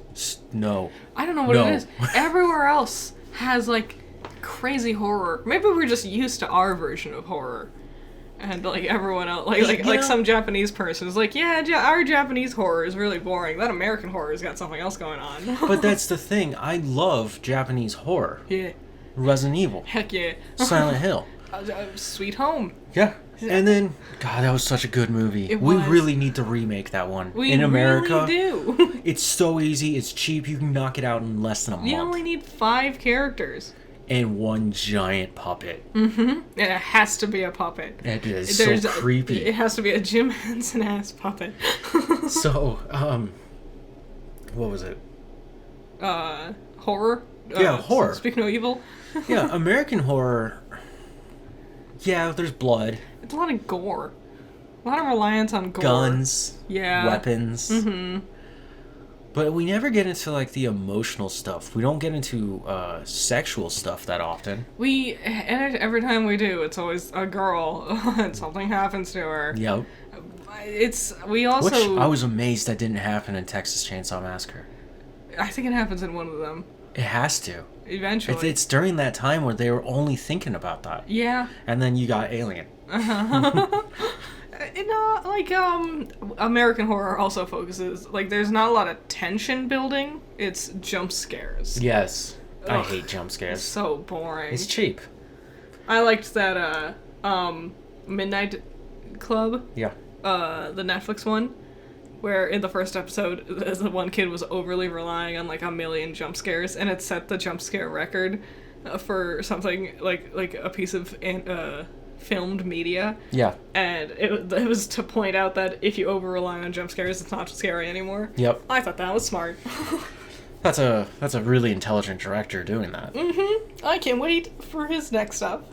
no. I don't know what it is. Everywhere else has, crazy horror. Maybe we're just used to our version of horror. And, everyone else, some Japanese person is like, yeah, our Japanese horror is really boring. That American horror's got something else going on. But that's the thing. I love Japanese horror. Yeah. Resident Evil. Heck yeah. Silent Hill. Sweet Home. Yeah. And then, God, that was such a good movie. We really need to remake that one. In America, really do. It's so easy. It's cheap. You can knock it out in less than a month. You only need 5 characters. And one giant puppet. Mm-hmm. And it has to be a puppet. It is so creepy. It has to be a Jim Henson-ass puppet. So, what was it? Horror? Yeah, horror. Speak No Evil? Yeah, American horror. Yeah, there's blood. It's a lot of gore. A lot of reliance on gore. Guns. Yeah. Weapons. Mm-hmm. But we never get into, the emotional stuff. We don't get into sexual stuff that often. And every time we do, it's always a girl, and something happens to her. Yep. We also... Which I was amazed that didn't happen in Texas Chainsaw Massacre. I think it happens in one of them. It has to. Eventually. It's during that time where they were only thinking about that. Yeah. And then you got Alien. American horror also focuses, there's not a lot of tension building. It's jump scares. Yes. Ugh. I hate jump scares. It's so boring. It's cheap. I liked that, Midnight Club. Yeah. The Netflix one. Where in the first episode, the one kid was overly relying on, a million jump scares, and it set the jump scare record for something like a piece of filmed media. Yeah. And it was to point out that if you over-rely on jump scares, it's not scary anymore. Yep. I thought that was smart. That's a really intelligent director doing that. Mm-hmm. I can't wait for his next stuff.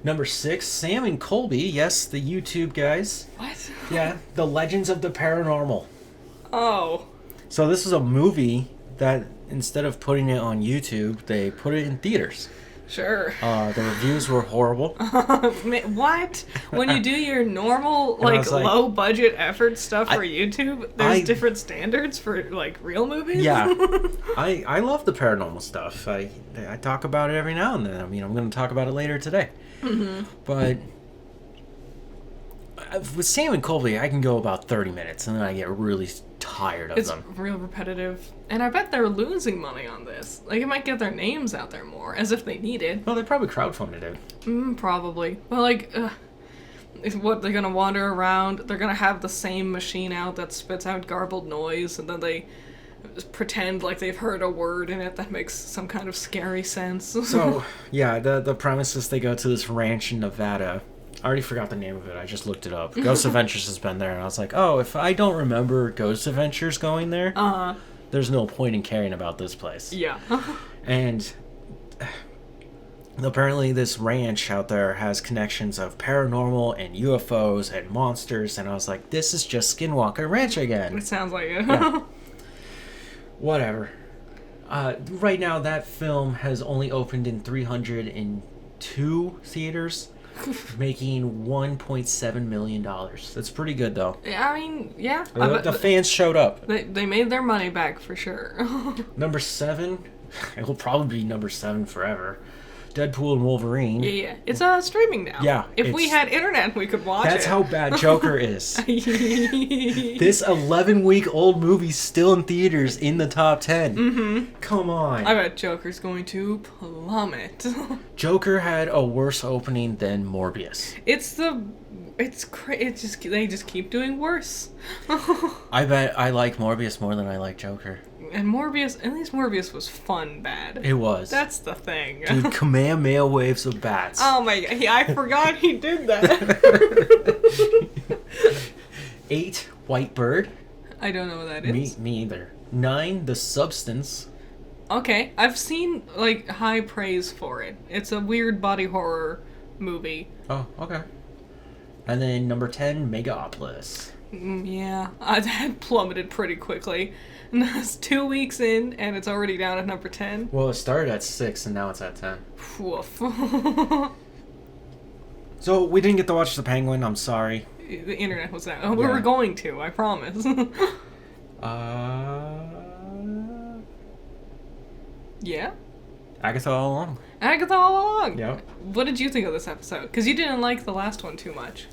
Number 6, Sam and Colby. Yes, the YouTube guys. What? Yeah, The Legends of the Paranormal. Oh. So this is a movie that instead of putting it on YouTube, they put it in theaters. Sure. The reviews were horrible. What? When you do your normal, I like, was like- low budget effort stuff for YouTube, there's I- different standards for, like, real movies? Yeah, I love the paranormal stuff. I talk about it every now and then. I mean, I'm going to talk about it later today. But with Sam and Colby, I can go about 30 minutes, and then I get really tired of It's them. real repetitive. And I bet they're losing money on this. Like, it might get their names out there more, as if they needed. Well, they probably crowdfunded it. Probably. But, like, is what, they're gonna wander around, they're gonna have the same machine out that spits out garbled noise, and then they pretend like they've heard a word in it that makes some kind of scary sense. So, yeah, the premise is they go to this ranch in Nevada. I already forgot the name of it. I just looked it up. Ghost Adventures has been there, and I was like, oh, if I don't remember Ghost Adventures going there, there's no point in caring about this place. Yeah. And apparently this ranch out there has connections of paranormal and UFOs and monsters, and I was like, this is just Skinwalker Ranch again. It sounds like it. Yeah. Whatever. Right now, that film has only opened in 302 theaters, making $1.7 million. That's pretty good, though. Yeah, I mean, yeah. The fans showed up. They made their money back for sure. Number 7, it will probably be number 7 forever. Deadpool and Wolverine. Yeah. It's streaming now. Yeah, If we it's- had internet, we could watch it. That's how bad Joker is. This This 11-week-old movie's still in theaters in the top 10. Mm-hmm. Come on. I bet Joker's going to plummet. Joker had a worse opening than Morbius. They just keep doing worse. I bet I like Morbius more than I like Joker. And Morbius, at least Morbius was fun bad. It was. That's the thing. Dude, Kamehameha waves of bats. Oh my god, I forgot he did that. 8, White Bird. I don't know what that is. Me either. 9, The Substance. Okay, I've seen, like, high praise for it. It's a weird body horror movie. Oh, okay. And then number 10, Megapolis. Yeah, that plummeted pretty quickly. And that's 2 weeks in, and it's already down at number 10. Well, it started at 6 and now it's at 10. Woof. So we didn't get to watch The Penguin. I'm sorry. The internet was down. We Yeah. were going to, I promise. Yeah? Agatha All Along. Agatha all along. Yep. What did you think of this episode? Because you didn't like the last one too much.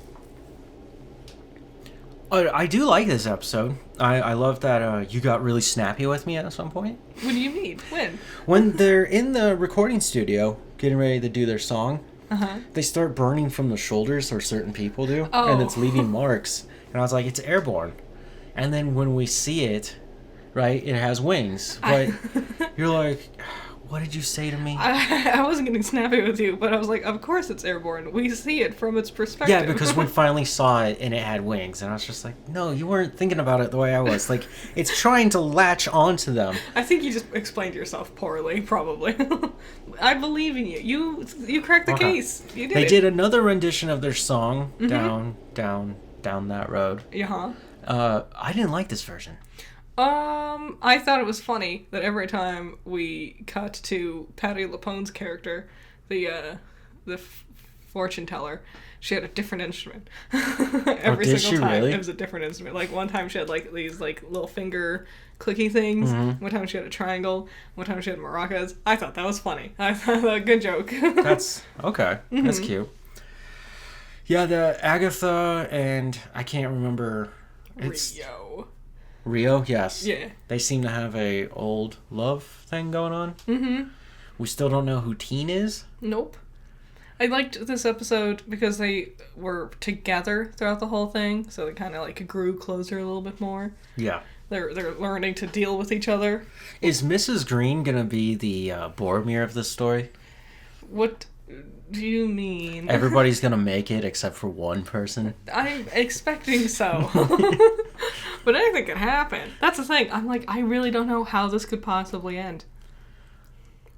I do like this episode. I love that you got really snappy with me at some point. What do you mean? When? When they're in the recording studio getting ready to do their song, Uh-huh. they start burning from the shoulders, or certain people do, Oh. and it's leaving marks. And I was like, it's airborne. And then when we see it, right, it has wings. But you're like, what did you say to me? I wasn't getting snappy with you, but I was like, of course it's airborne. We see it from its perspective. Yeah, because we finally saw it and it had wings, and I was just like, no, you weren't thinking about it the way I was. Like, it's trying to latch onto them. I think you just explained yourself poorly, probably. I believe in you. You cracked the Okay. case. You did They it. did another rendition of their song, Down That Road. Yeah. I didn't like this version. I thought it was funny that every time we cut to Patti LuPone's character, the fortune teller, she had a different instrument. Every did single she time really? it was a different instrument. Like one time she had like these like little finger clicky things. One time she had a triangle. One time she had maracas. I thought that was funny. I thought a good joke. That's okay. That's cute. Yeah, the Agatha and I can't remember. It's Rio. Rio. Yes. Yeah. They seem to have a old love thing going on. Mm-hmm. We still don't know who Teen is. Nope. I liked this episode because they were together throughout the whole thing, so they kind of like grew closer a little bit more. Yeah. They're learning to deal with each other. Is Mrs. Green gonna be the Boromir of this story? What do you mean? Everybody's gonna make it except for one person. I'm expecting so. But anything could happen. That's the thing. I'm like, I really don't know how this could possibly end.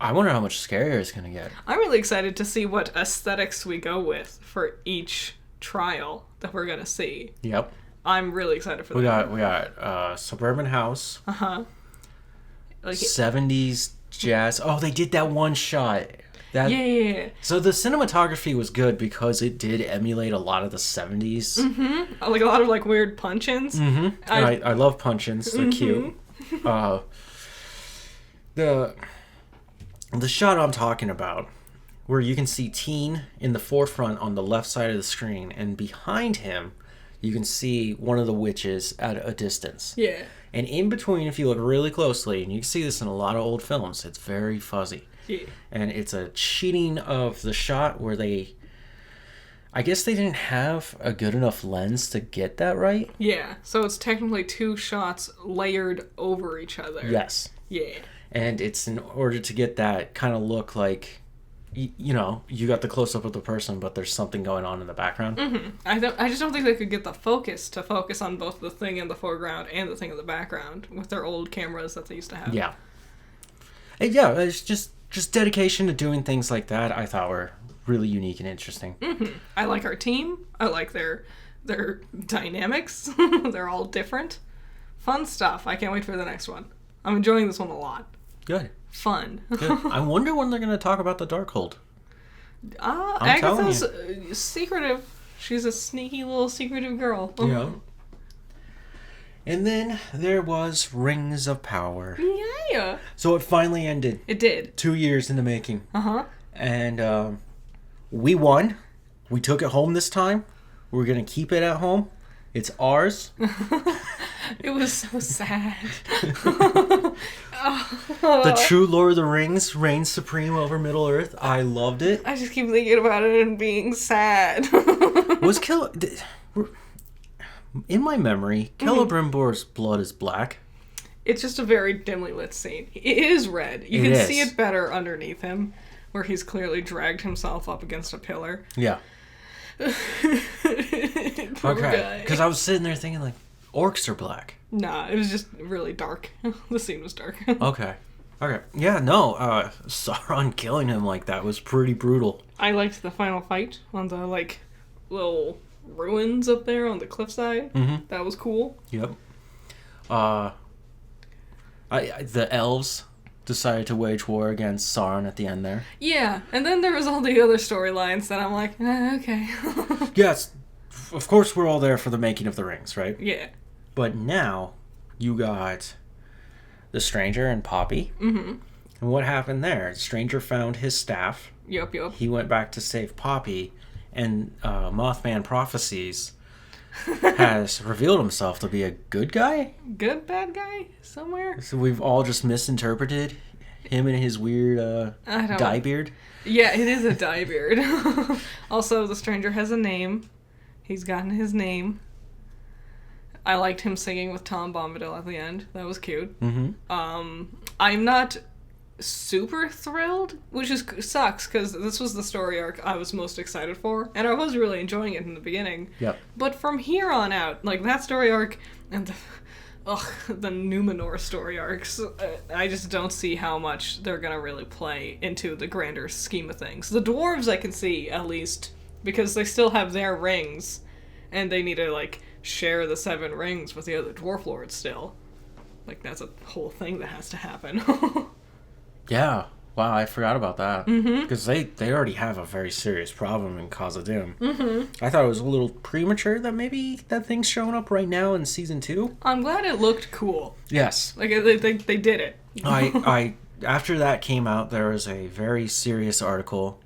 I wonder how much scarier it's gonna get. I'm really excited to see what aesthetics we go with for each trial that we're going to see. Yep. I'm really excited for We that. got Suburban House, Like, 70s jazz. Oh, they did that one shot. That yeah. So the cinematography was good because it did emulate a lot of the 70s. Like a lot of like weird punch-ins. I love punch-ins. They're cute. The shot I'm talking about, where you can see Teen in the forefront on the left side of the screen, and behind him, you can see one of the witches at a distance. Yeah. And in between, if you look really closely, and you can see this in a lot of old films, it's very fuzzy. Yeah. And it's a cheating of the shot where I guess they didn't have a good enough lens to get that right. Yeah. So it's technically 2 shots layered over each other. Yes. Yeah. And it's in order to get that kind of look like, you know, you got the close-up of the person, but there's something going on in the background. I just don't think they could get the focus to focus on both the thing in the foreground and the thing in the background with their old cameras that they used to have. Yeah. And yeah, it's just dedication to doing things like that I thought were really unique and interesting. I like our team. I like their dynamics. They're all different. Fun stuff. I can't wait for the next one. I'm enjoying this one a lot. Good. Fun. Good. I wonder when they're going to talk about the Darkhold. I'm telling Agatha's secretive. She's a sneaky little secretive girl. Yeah. And then there was Rings of Power. Yeah. So it finally ended. It did. 2 years in the making. Uh-huh. And we won. We took it home this time. We're going to keep it at home. It's ours. It was so sad. The true Lord of the Rings reigns supreme over Middle Earth. I loved it. I just keep thinking about it and being sad. Was in my memory, Celebrimbor's blood is black. It's just a very dimly lit scene. It is red. You can see it better underneath him, where he's clearly dragged himself up against a pillar. Yeah. Poor guy. Because I was sitting there thinking, like, orcs are black. Nah, it was just really dark. The scene was dark. Okay. Yeah, no, Sauron killing him like that was pretty brutal. I liked the final fight on the, like, little ruins up there on the cliffside. Mm-hmm. That was cool. Yep. The elves decided to wage war against Sauron at the end there. Yeah, and then there was all the other storylines that I'm like, okay. Yes, of course we're all there for the making of the rings, right? Yeah. But now you got the Stranger and Poppy. Mm-hmm. And what happened there? The Stranger found his staff. Yup. He went back to save Poppy, and Mothman Prophecies has revealed himself to be a good guy? Good bad guy? Somewhere? So we've all just misinterpreted him and his weird dye beard? Yeah, it is a dye beard. Also, the Stranger has a name. He's gotten his name. I liked him singing with Tom Bombadil at the end. That was cute. Mm-hmm. I'm not super thrilled, which sucks because this was the story arc I was most excited for, and I was really enjoying it in the beginning. Yep. But from here on out, like that story arc and the Numenor story arcs, I just don't see how much they're gonna really play into the grander scheme of things. The dwarves I can see, at least, because they still have their rings, and they need to, like, share the 7 rings with the other dwarf lords still. Like, that's a whole thing that has to happen. Yeah. Wow, I forgot about that. Because they already have a very serious problem in Khazad-dûm. Mm-hmm. I thought it was a little premature that maybe that thing's showing up right now in season 2. I'm glad it looked cool. Yes. Like, they did it. I after that came out, there was a very serious article,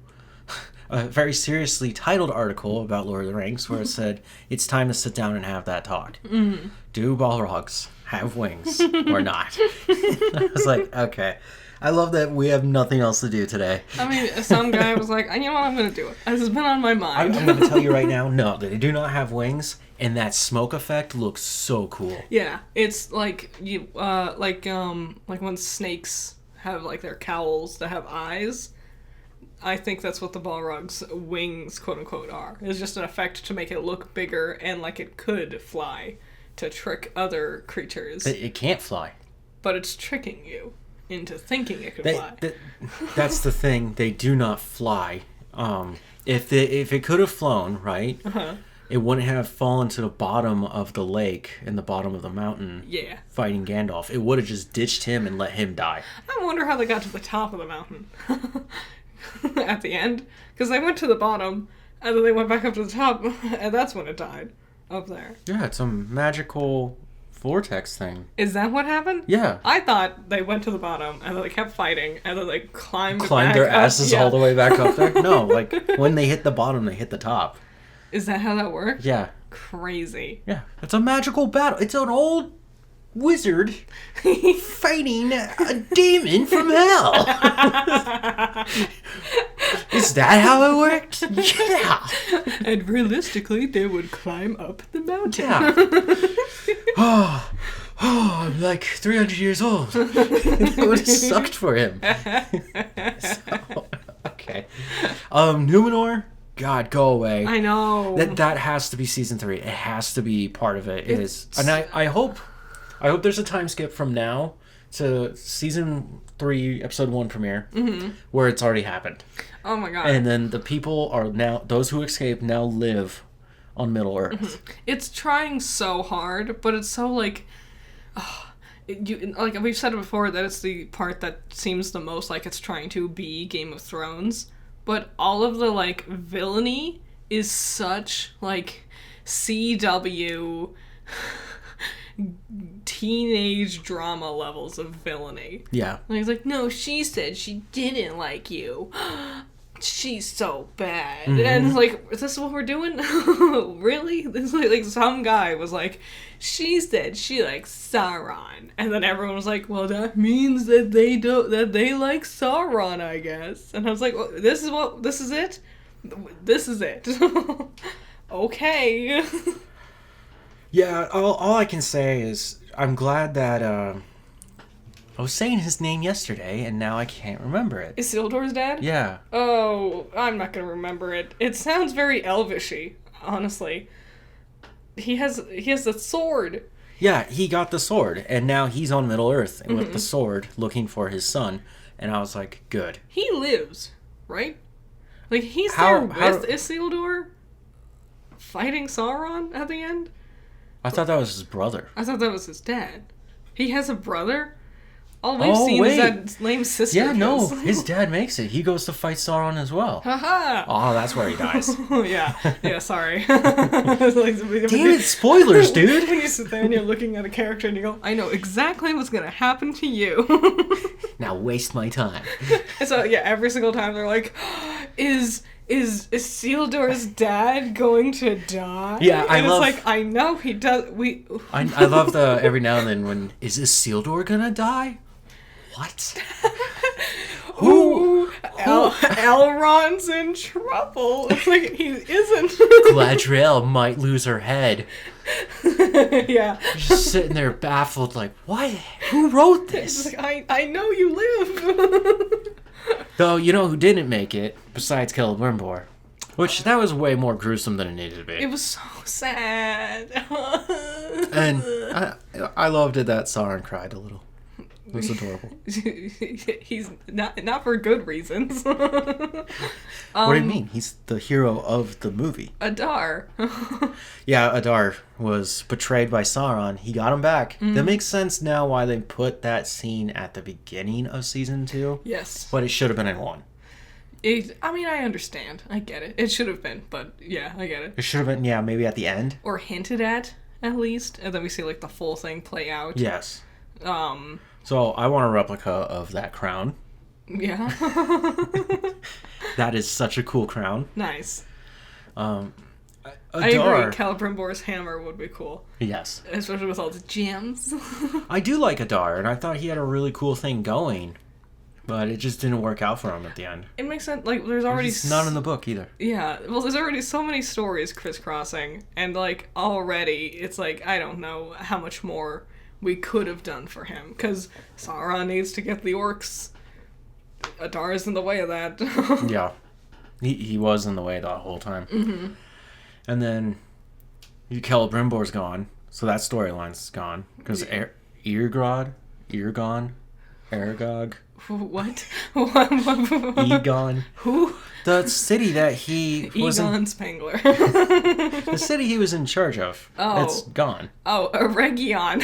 a very seriously titled article about Lord of the Rings, where it said, it's time to sit down and have that talk. Mm-hmm. Do Balrogs have wings or not? I was like, okay. I love that we have nothing else to do today. I mean, some guy was like, you know what, I'm going to do it. This has been on my mind. I'm going to tell you right now, no, they do not have wings, and that smoke effect looks so cool. Yeah, it's like, like when snakes have, like, their cowls that have eyes. I think that's what the Balrog's wings, quote-unquote, are. It's just an effect to make it look bigger and like it could fly, to trick other creatures. It can't fly. But it's tricking you into thinking it could fly. That's the thing. They do not fly. If it could have flown, right? Uh-huh. it wouldn't have fallen to the bottom of the lake and the bottom of the mountain. Yeah. Fighting Gandalf. It would have just ditched him and let him die. I wonder how they got to the top of the mountain at the end. Because they went to the bottom, and then they went back up to the top, and that's when it died. Up there. Yeah, it's a magical vortex thing. Is that what happened? Yeah. I thought they went to the bottom, and then they kept fighting, and then they climbed Their back asses up. Yeah. all the way back up there? No, like, when they hit the bottom, they hit the top. Is that how that works? Yeah. Crazy. Yeah. It's a magical battle. It's an old wizard fighting a demon from hell. Is that how it worked? Yeah. And realistically, they would climb up the mountain. Yeah. Oh, I'm like 300 years old. It would have sucked for him. So, okay. Numenor, God, go away. I know. That has to be season 3. It has to be part of it. It is. And I hope there's a time skip from now to season 3, episode 1 premiere, where it's already happened. Oh my god. And then the people are now, those who escape now live on Middle Earth. It's trying so hard, but it's so like, like we've said it before that it's the part that seems the most like it's trying to be Game of Thrones, but all of the like villainy is such like CW teenage drama levels of villainy. Yeah. And he's like, no, she said she didn't like you. She's so bad. And it's like, is this what we're doing? Really? This like some guy was like, she said she likes Sauron. And then everyone was like, well, that means that they like Sauron, I guess. And I was like, well, this is it? This is it. Okay. Yeah, all I can say is I'm glad that I was saying his name yesterday and now I can't remember it. Isildur's dad? Yeah. Oh, I'm not gonna remember it. It sounds very elvishy, honestly. He has the sword. Yeah, he got the sword and now he's on Middle Earth and with the sword looking for his son, and I was like, good. He lives, right? Like he's there with Isildur fighting Sauron at the end? I thought that was his brother. I thought that was his dad. He has a brother? All we've seen wait. is that lame sister. Yeah, no, kills. his dad makes it. He goes to fight Sauron as well. Haha! Oh, that's where he dies. Yeah, sorry. Damn Damn it, spoilers, dude! When you sit there and you're looking at a character and you go, I know exactly what's gonna happen to you. Now waste my time. And so, yeah, every single time they're like, is Isildur's dad going to die? Yeah, and it's like, I know he does. I love the every now and then when, is Isildur gonna die? What? Who? Elrond's in trouble. It's like, he isn't. Galadriel might lose her head. Yeah. Just sitting there baffled like, what? Who wrote this? It's like, I know you live. Though, you know who didn't make it, besides Celebrimbor? Which, that was way more gruesome than it needed to be. It was so sad. And I loved it that Sauron cried a little. It was adorable. He's not for good reasons. What do you mean? He's the hero of the movie. Adar. Yeah, Adar was betrayed by Sauron. He got him back. That makes sense now why they put that scene at the beginning of season 2. Yes. But it should have been in 1. I understand. I get it. It should have been, but yeah, I get it. It should have been, yeah, maybe at the end. Or hinted at least. And then we see, like, the full thing play out. Yes. So I want a replica of that crown. Yeah. That is such a cool crown. Nice. Adar, I agree. Celebrimbor's hammer would be cool. Yes. Especially with all the gems. I do like Adar, and I thought he had a really cool thing going, but it just didn't work out for him at the end. It makes sense. Like, there's already... It's not in the book either. Yeah. Well, there's already so many stories crisscrossing, and, like, already, it's like, I don't know how much more we could have done for him, because Sauron needs to get the orcs. Adar is in the way of that. Yeah. He was in the way the whole time. Mm-hmm. And then Celebrimbor's gone, so that storyline's gone. Because Aragog, What? Egon. Who? The city that he was in, Egon Spengler. the city he was in charge of. Oh. It's gone. Oh, a Region.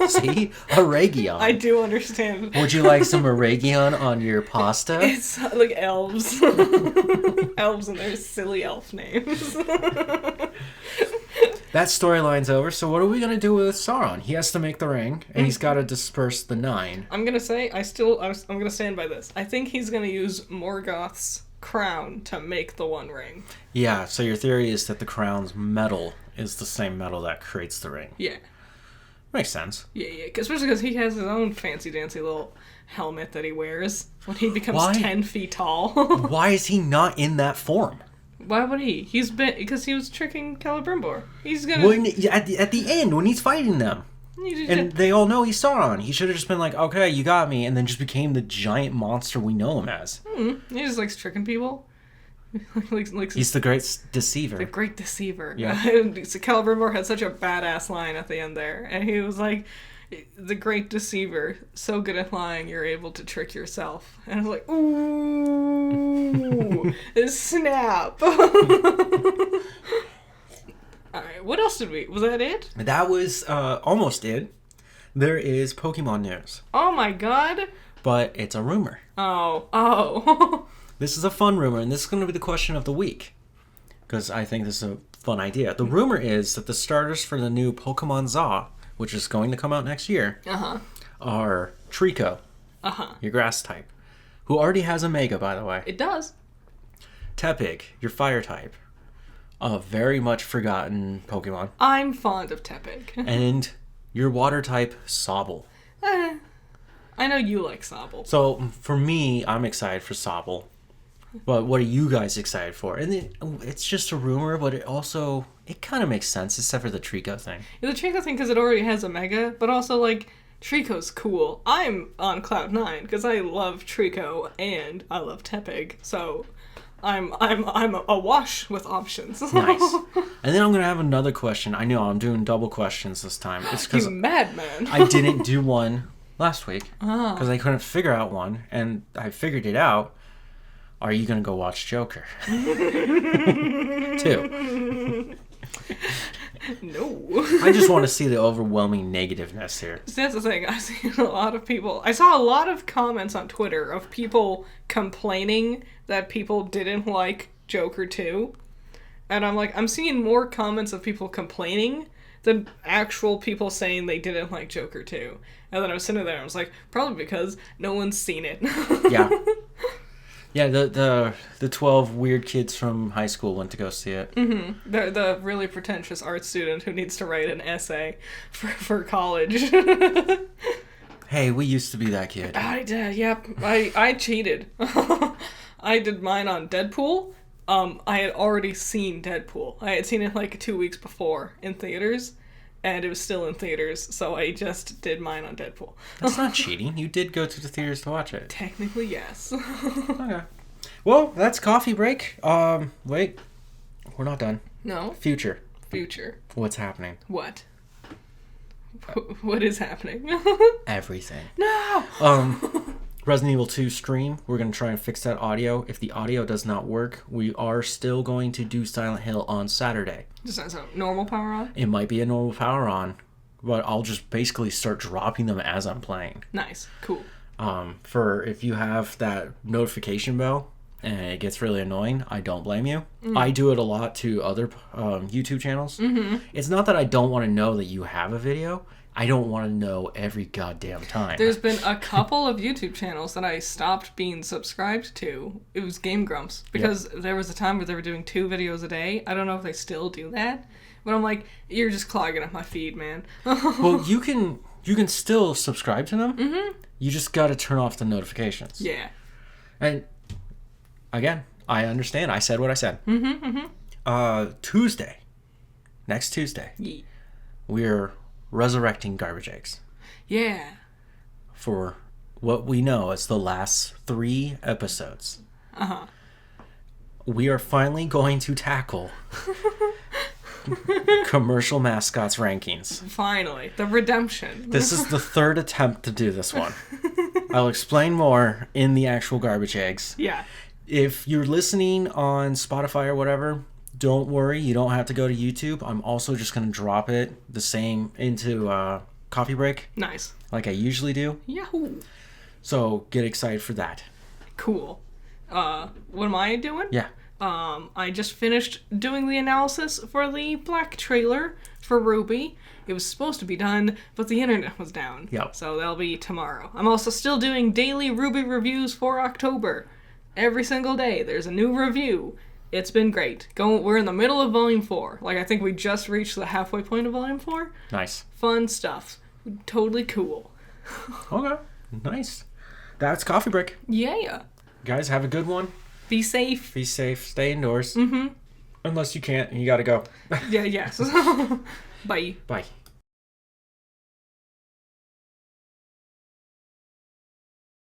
See? A Region. I do understand. Would you like some Aragion on your pasta? It's like elves. Elves and their silly elf names. That storyline's over, so what are we going to do with Sauron? He has to make the ring, and he's got to disperse the 9. I'm gonna say, I'm gonna stand by this. I think he's gonna use Morgoth's crown to make the One Ring. Yeah, so your theory is that the crown's metal is the same metal that creates the ring. Yeah. Makes sense. Yeah, especially because he has his own fancy-dancy little helmet that he wears when he becomes Why? 10 feet tall. Why is he not in that form? Why would he? Because he was tricking Celebrimbor. He's gonna... At the end, when he's fighting them, He and they all know he's Sauron, he should have just been like, okay, you got me, and then just became the giant monster we know him as. He just likes tricking people. like He's the great deceiver. the great deceiver. Yeah. So Celebrimbor had such a badass line at the end there, and he was like, "The great deceiver, so good at lying, you're able to trick yourself." And I was like, "Ooh, snap!" All right, what else did we? Was that it? That was almost it. There is Pokemon news, Oh my god! but it's a rumor. Oh. This is a fun rumor, and this is going to be the question of the week, because I think this is a fun idea. The rumor is that the starters for the new Pokemon ZA, which is going to come out next year, are Trico, your grass type, who already has a Mega, by the way. It does. Tepig, your fire type, a very much forgotten Pokemon, I'm fond of Tepig. and your water type, Sobble. I know you like Sobble. So for me, I'm excited for Sobble. But what are you guys excited for? And it's just a rumor, but it kind of makes sense, except for the Trico thing. The Trico thing, because it already has a Mega, but also, like, Trico's cool. I'm on cloud 9, because I love Trico, and I love Tepig, so I'm awash with options. Nice. And then I'm going to have another question. I know I'm doing double questions this time. It's because You madman. I didn't do one last week, because I couldn't figure out one, and I figured it out. Are you going to go watch Joker? 2. No. I just want to see the overwhelming negativeness here. See, that's the thing. I see a lot of people. I saw a lot of comments on Twitter of people complaining that people didn't like Joker 2. And I'm seeing more comments of people complaining than actual people saying they didn't like Joker 2. And then I was sitting there and I was like, probably because no one's seen it. Yeah. Yeah, the 12 weird kids from high school went to go see it. Mm-hmm. The really pretentious art student who needs to write an essay for college. Hey, we used to be that kid. I did, yep. I cheated. I did mine on Deadpool. I had already seen Deadpool. I had seen it like 2 weeks before in theaters, and it was still in theaters, so I just did mine on Deadpool. That's not cheating. You did go to the theaters to watch it. Technically, yes. Okay. Well, that's coffee break. Wait. We're not done. No? Future. What's happening? What? What is happening? Everything. No! Resident Evil 2 stream. We're going to try and fix that audio. If the audio does not work, we are still going to do Silent Hill on Saturday. Just as a normal power on? It might be a normal power on, but I'll just basically start dropping them as I'm playing. Nice. Cool. For if you have that notification bell and it gets really annoying, I don't blame you. I do it a lot to other YouTube channels. It's not that I don't want to know that you have a video. I don't want to know every goddamn time. There's been a couple of YouTube channels that I stopped being subscribed to. It was Game Grumps. Because there was a time where they were doing 2 videos a day. I don't know if they still do that. But I'm like, you're just clogging up my feed, man. Well, you can still subscribe to them. You just got to turn off the notifications. Yeah. And again, I understand. I said what I said. Tuesday. Next Tuesday. Yeah. We're resurrecting Garbage Eggs Yeah. for what we know as the last 3 episodes. We are finally going to tackle commercial mascots rankings. Finally. The redemption. This is the 3rd attempt to do this one. I'll explain more in the actual garbage eggs. Yeah. If you're listening on Spotify or whatever, don't worry. You don't have to go to YouTube. I'm also just going to drop it the same into Coffee Break Nice. like I usually do. Yahoo. So get excited for that. Cool. What am I doing? Yeah. I just finished doing the analysis for the Black trailer for RWBY. It was supposed to be done, but the internet was down. Yep. So that'll be tomorrow. I'm also still doing daily RWBY reviews for October. Every single day, there's a new review. It's been great. We're in the middle of Volume 4. Like, I think we just reached the halfway point of Volume 4. Nice. Fun stuff. Totally cool. Okay. Nice. That's Coffee Break. Yeah. Guys, have a good one. Be safe. Be safe. Stay indoors. Mm-hmm. Unless you can't and you gotta go. Yeah, yes. Bye. Bye.